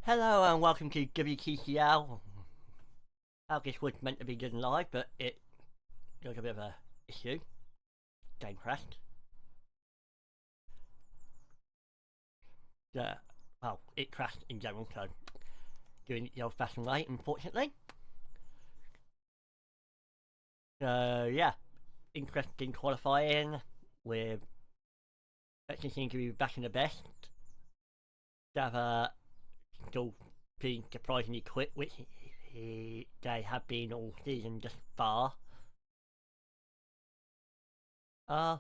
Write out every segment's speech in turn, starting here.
Hello and welcome to WTCL. This was meant to be done live, but there was a bit of a issue. Game crashed. Well, it crashed in general, so doing it the old-fashioned way, unfortunately. So yeah, interesting qualifying. We're expecting to be back in the best. Dava still being surprisingly quick, which they have been all season just far. I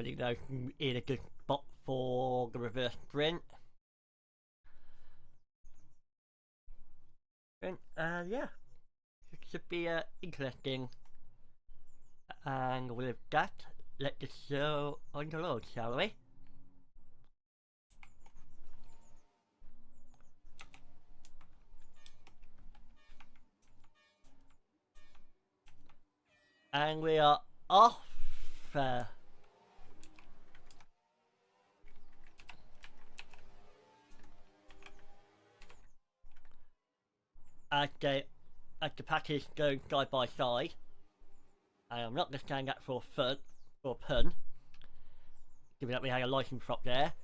think they're in a good spot for the reverse sprint. And yeah, it should be interesting. And with that, let the show on the road, shall we? And we are off. As the package going side by side. And I'm not going to stand that for a pun, given that we had a license drop there.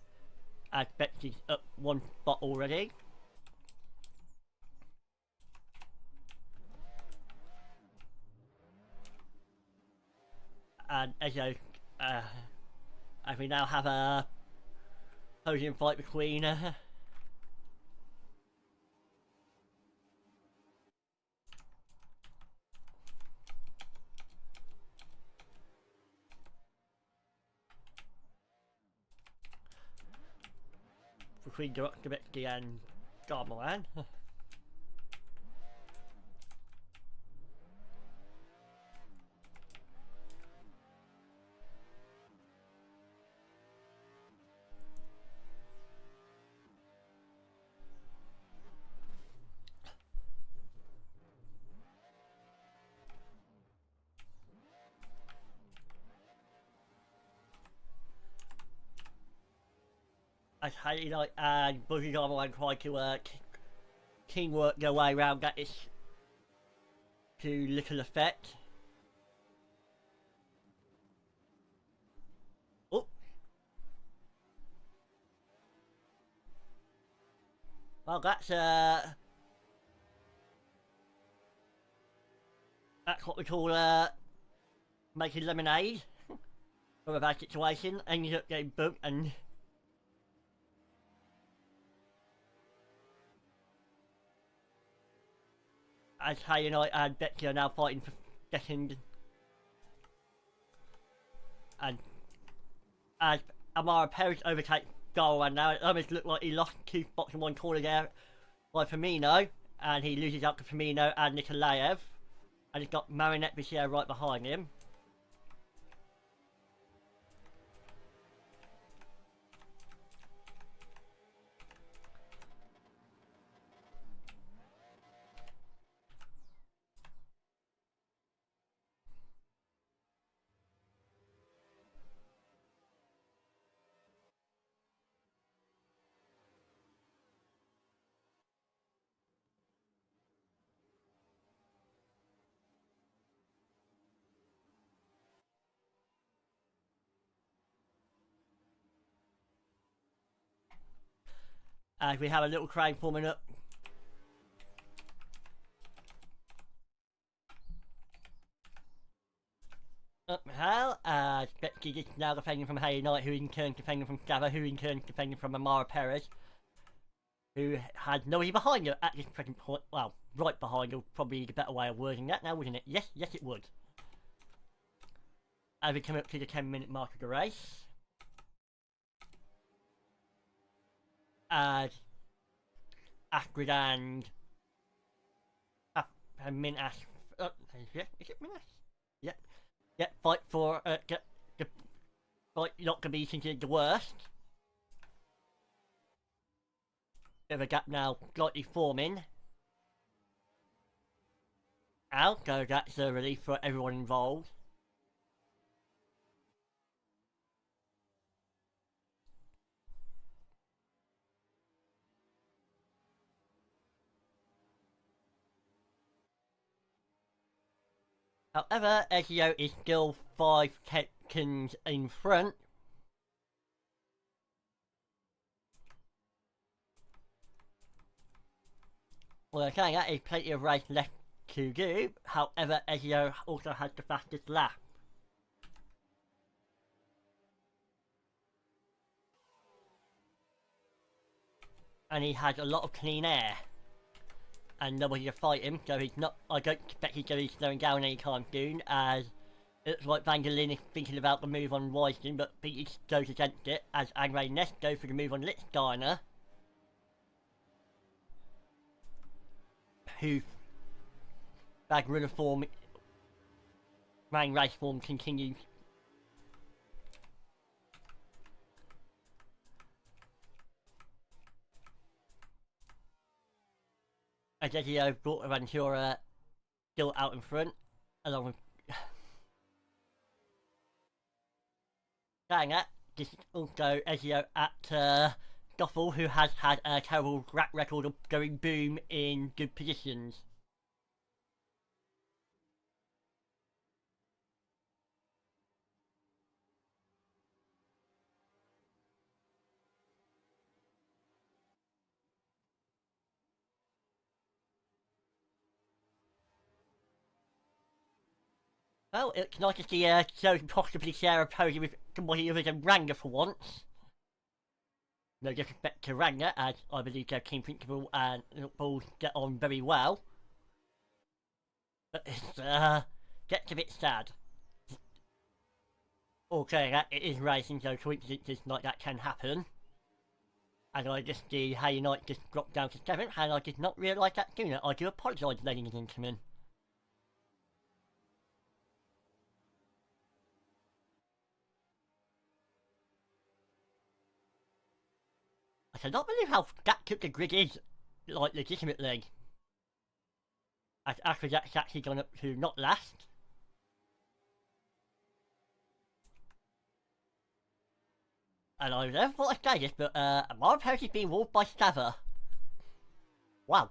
As Betsy's up one spot already. And as we now have a podium fight between Betsy and Garmoran. As Haley like and Buzzy Garmoran try to teamwork their way around that is to little effect. Oh, well that's what we call making lemonade from a bad situation. Ended up getting booked and as Haley and Becky are now fighting for second, and as Amara Perez overtakes Garwan now, it almost looked like he lost 2 spots in one corner there by Firmino, and he loses out to Firmino and Nikolaev, and he's got Marinette Bichir right behind him. As we have a little crane forming up. Up the hill, as Betsy is now defending from Haley Knight, who in turn defending from Sava, who in turn defending from Amara Perez, who had nobody behind her at this present point. Well, right behind her, probably the better way of wording that now, wouldn't it? Yes, it would. As we come up to the 10-minute mark of the race. As Astrid and Minas. Is it Minas? Yep. Yep, fight for the fight not to be considered the worst. Bit of a gap now slightly forming. Out, so that's a relief for everyone involved. However, Ezio is still 5 seconds in front. Well, I'm saying that is plenty of race left to do. However, Ezio also has the fastest lap. And he has a lot of clean air. And nobody to fight him, so he's not. I don't expect he's going to be slowing down anytime soon, as it looks like Van der Linde is thinking about the move on Weisden, but Beatty goes against it, as Andre Ness goes for the move on Lichtsteiner, whose bad runner form, running race form continues. Ezio brought Ventura still out in front, along with saying that, this is also Ezio at Stoffel, who has had a terrible track record of going boom in good positions. Well, it's nice to see so possibly share a podium with somebody other than Ranger for once. No disrespect to Ranger, as I believe their team principal and Bulls get on very well. But it's, gets a bit sad. Okay, that it is racing, so coincidences like that can happen. And I just see how United just dropped down to 7th, and I did not realise that sooner. I do apologise, ladies and gentlemen. I cannot believe how that took the grid is, like, legitimately. As after that's actually gone up to not last. And I never thought I'd say this, but Amara Perez is being walled by Stava. Wow.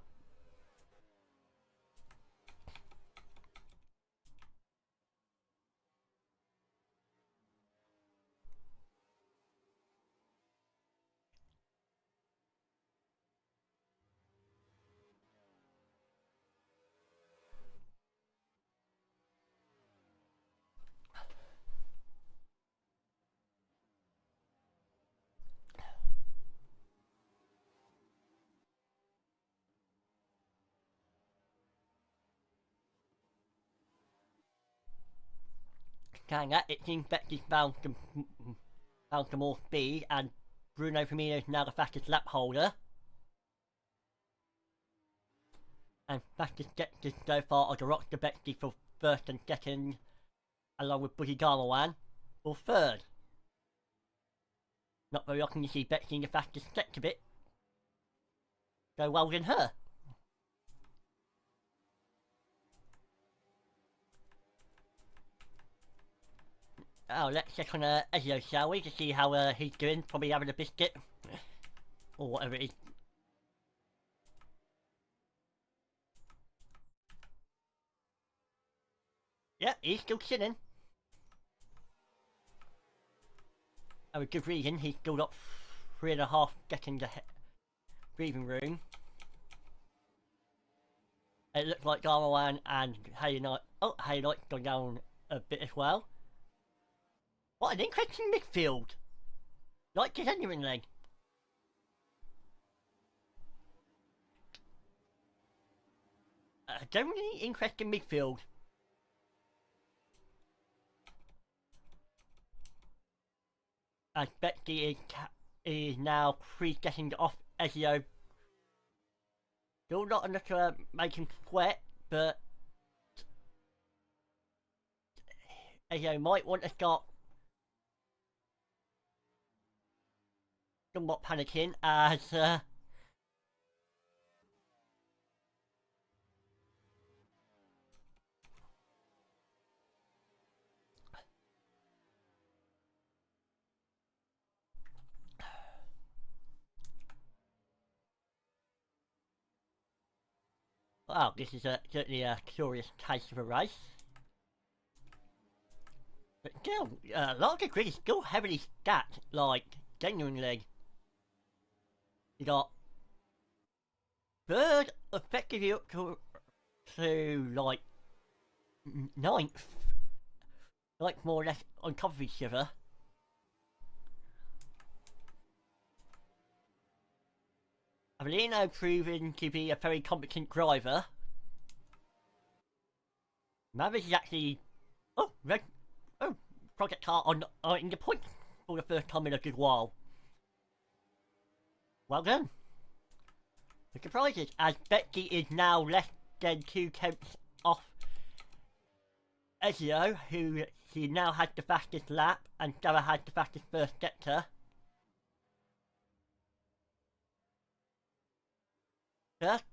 Saying that, it seems Betsy's found some more speed, and Bruno Firmino is now the fastest lap holder. And fastest gets so far are the Rockstar Betsy for first and second, along with Buddy Garmawan for third. Not very often you see Betsy in the fastest sector bit. So well done her. Oh, let's check on Ezio, shall we, to see how he's doing. Probably having a biscuit. Or whatever it is. Yep, he's still chilling. And with good reason, he's still got 3.5 seconds ahead breathing room. It looks like Garmawan and Haylite. Oh, Haylite's gone down a bit as well. What an interesting midfield! Like genuinely. Generally interesting midfield. As Betsy is now 3 seconds off Ezio. Still not enough to make him sweat, but Ezio might want to start somewhat panicking as wow, this is certainly a curious case of a race. But still, a lot of the grid is still heavily stacked, like, genuinely. You got third effectively up to like, ninth. Like, more or less on top of each other. Avelino proven to be a very competent driver. Mavis is actually... Oh, red... Oh, Project Car on in the point for the first time in a good while. Well done. The surprises, as Becky is now less than 2 tenths off Ezio, who she now has the fastest lap, and Sarah has the fastest first sector. First,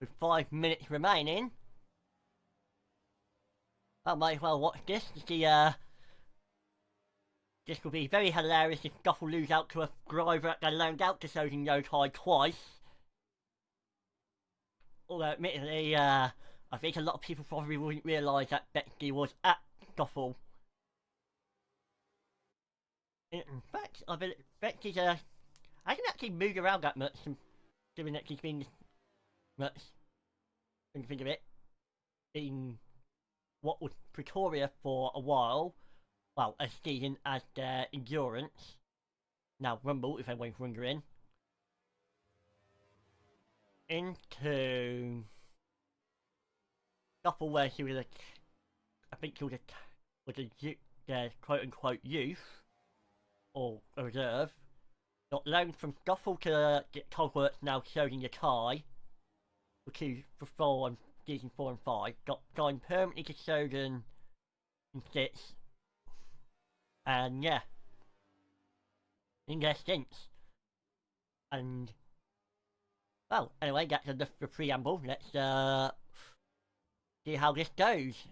with 5 minutes remaining. I might as well watch this to see, this will be very hilarious if Goff will lose out to a driver that they loaned out to Soden Yokai twice. Although, admittedly, I think a lot of people probably wouldn't realise that Becky was at Goffle. In fact, I bet Becky's, hasn't actually moved around that much, given that she's been much, when you think of it, in what was Pretoria for a while. Well, a season as their endurance. Now Rumble, if anyone's wondering. Into Goffle, where she was a, I think she was a quote unquote youth, or a reserve. Got loaned from Goffle to get Cogworks, now Shogun Yakai for 4 and season 4 and 5. Got going permanently to Shogun in 6. And yeah, in their since. And well, anyway, that's enough for preamble. Let's see how this goes.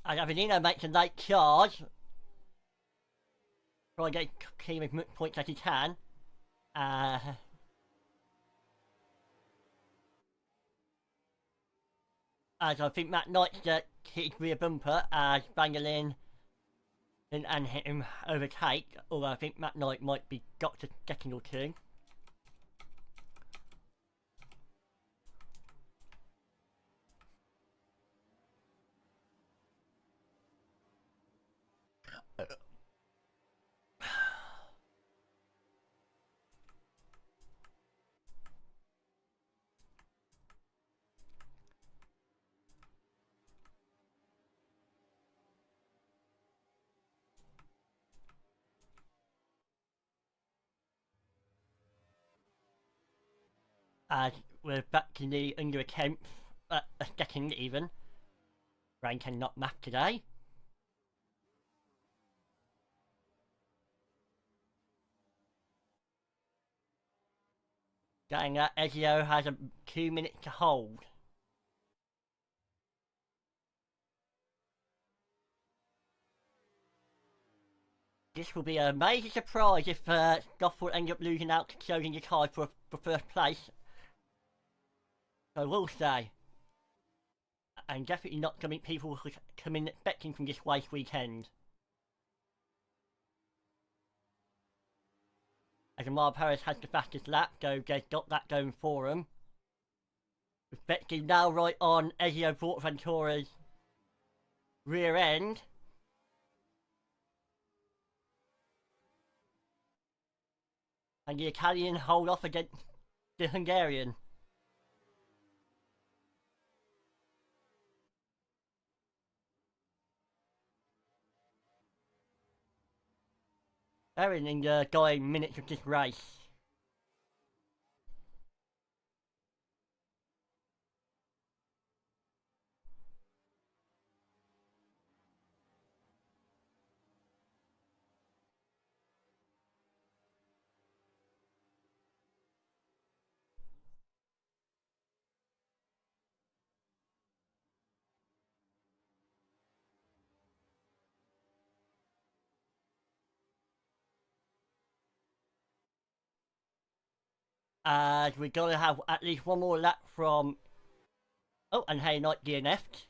And Avelino makes a late charge. Try and get team as much points as he can. As I think Matt Knight's hit his rear bumper as Bangalin and hit him overtake. Although I think Matt Knight might be got to second or two. As we're back to the under a tenth, a second even. Rain cannot map today. Saying that Ezio has 2 minutes to hold. This will be a major surprise if Goff will end up losing out to Shogun Yakai for first place. So we'll say. And definitely not something people will come in expecting from this race weekend. As Amar Paris has the fastest lap, so they've got that going for him. With Betsy now right on Ezio Portventura's rear end. And the Italian hold off against the Hungarian. Very in the dying minutes of this race. As we're gonna have at least one more lap from. Oh, and hey, not DNF'd.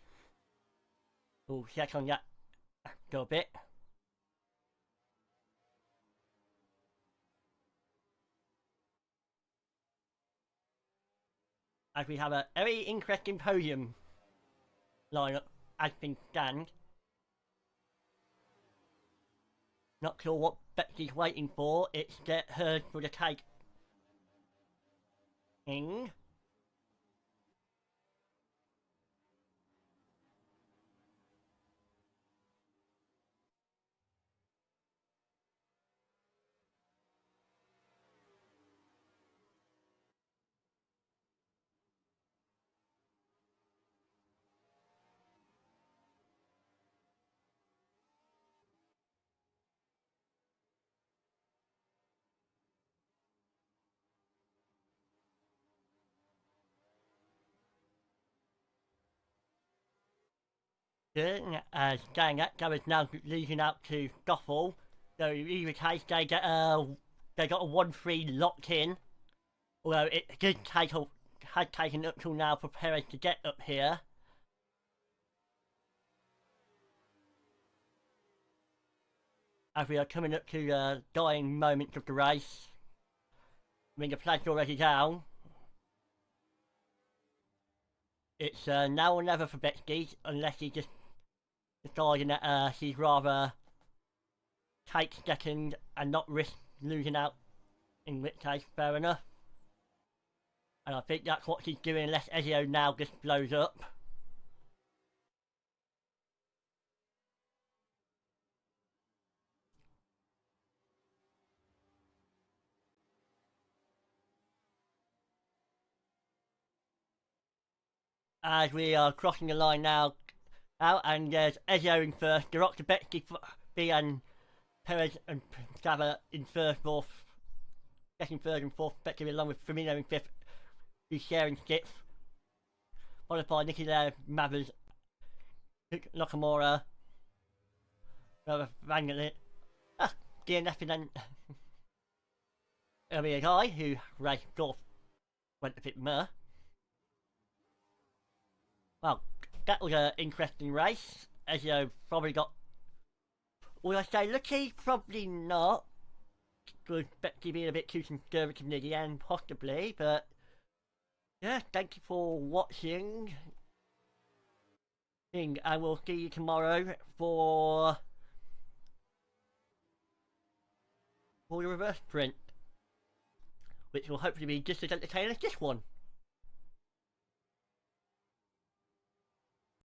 We'll check on that a bit. As we have a very interesting podium lineup as things stand. Not sure what Betsy's waiting for. It's get her for the cake. Good. Saying that, Gareth now losing out to Stoffel. So in either case, they got a 1-3 locked in. Although it did take had taken up till now for Perez to get up here. As we are coming up to the dying moments of the race. I mean, the flag's already down. It's now or never for Betsy, unless he's just deciding that he'd rather take second and not risk losing out, in which case, fair enough. And I think that's what she's doing unless Ezio now just blows up. As we are crossing the line now, and there's Ezio in first, Director Betsy and Perez and Sava in first, fourth, second, third and fourth, Betsy along with Firmino in fifth, who's sharing sixth. Followed by Nicky Mathers, Nakamura, Vangelit, DNF, and then there'll be a guy who raced off, went a bit mer. Well, that was an interesting race. As you know, probably got. Will I say lucky? Probably not. With Betsy being a bit too conservative near the end, possibly. But yeah, thank you for watching. And we'll see you tomorrow for the reverse sprint, which will hopefully be just as entertaining as this one.